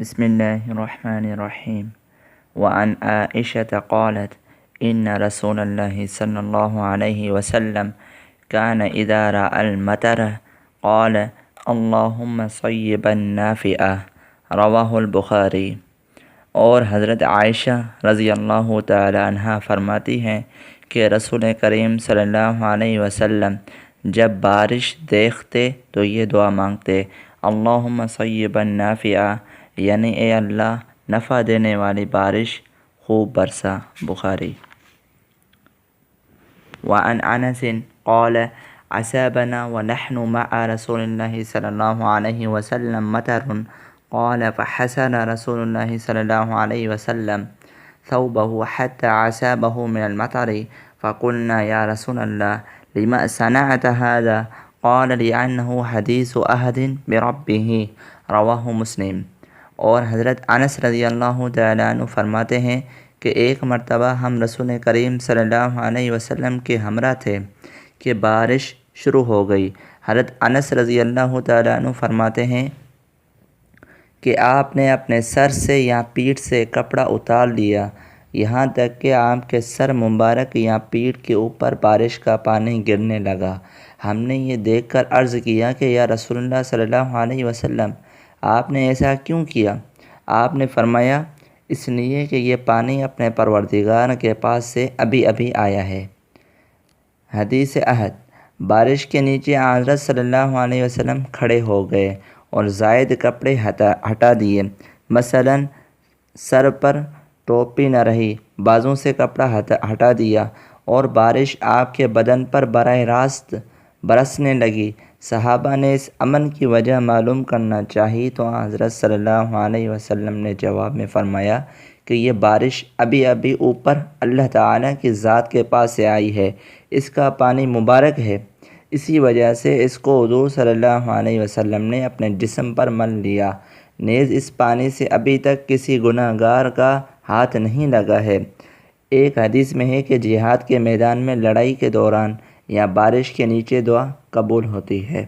بسم الله الرحمن الرحيم. وعن عائشة قالت إن رسول الله صلى الله عليه وسلم كان إذا رأى المطر قال اللهم صيبا نافعا رواہ البخاری۔ اور حضرت عائشہ رضی اللہ تعالی عنہا فرماتی ہیں کہ رسول کریم صلی اللہ علیہ وسلم جب بارش دیکھتے تو یہ دعا مانگتے، اللہم صیبا نافعا، یعنی اے اللہ نفع دینے والی بارش خوب برسا۔ بخاری۔ وعن انس قال اصابنا ونحن مع رسول الله صلی اللہ علیہ وسلم مطر قال فحسن رسول الله صلی اللہ علیہ وسلم ثوبه حتى عصابه من المطر فقلنا يا رسول الله لما صنعت هذا قال لأنه حديث عهد بربه رواہ مسلم۔ اور حضرت انس رضی اللہ تعالیٰ عنہ فرماتے ہیں کہ ایک مرتبہ ہم رسول کریم صلی اللہ علیہ وسلم کے ہمراہ تھے کہ بارش شروع ہو گئی۔ حضرت انس رضی اللہ تعالیٰ عنہ فرماتے ہیں کہ آپ نے اپنے سر سے یا پیٹھ سے کپڑا اتار لیا، یہاں تک کہ آپ کے سر مبارک یا پیٹھ کے اوپر بارش کا پانی گرنے لگا۔ ہم نے یہ دیکھ کر عرض کیا کہ یا رسول اللہ صلی اللہ علیہ وسلم، آپ نے ایسا کیوں کیا؟ آپ نے فرمایا، اس لیے کہ یہ پانی اپنے پروردگار کے پاس سے ابھی ابھی آیا ہے۔ حدیث عہد۔ بارش کے نیچے حضرت صلی اللہ علیہ وسلم کھڑے ہو گئے اور زائد کپڑے ہٹا دیے، مثلا سر پر ٹوپی نہ رہی، بازوں سے کپڑا ہٹا دیا اور بارش آپ کے بدن پر براہ راست برسنے لگی۔ صحابہ نے اس امن کی وجہ معلوم کرنا چاہی تو حضرت صلی اللہ علیہ وسلم نے جواب میں فرمایا کہ یہ بارش ابھی ابھی اوپر اللہ تعالیٰ کی ذات کے پاس سے آئی ہے، اس کا پانی مبارک ہے، اسی وجہ سے اس کو حضور صلی اللہ علیہ وسلم نے اپنے جسم پر مل لیا، نیز اس پانی سے ابھی تک کسی گناہ گار کا ہاتھ نہیں لگا ہے۔ ایک حدیث میں ہے کہ جہاد کے میدان میں لڑائی کے دوران یا بارش کے نیچے دعا قبول ہوتی ہے۔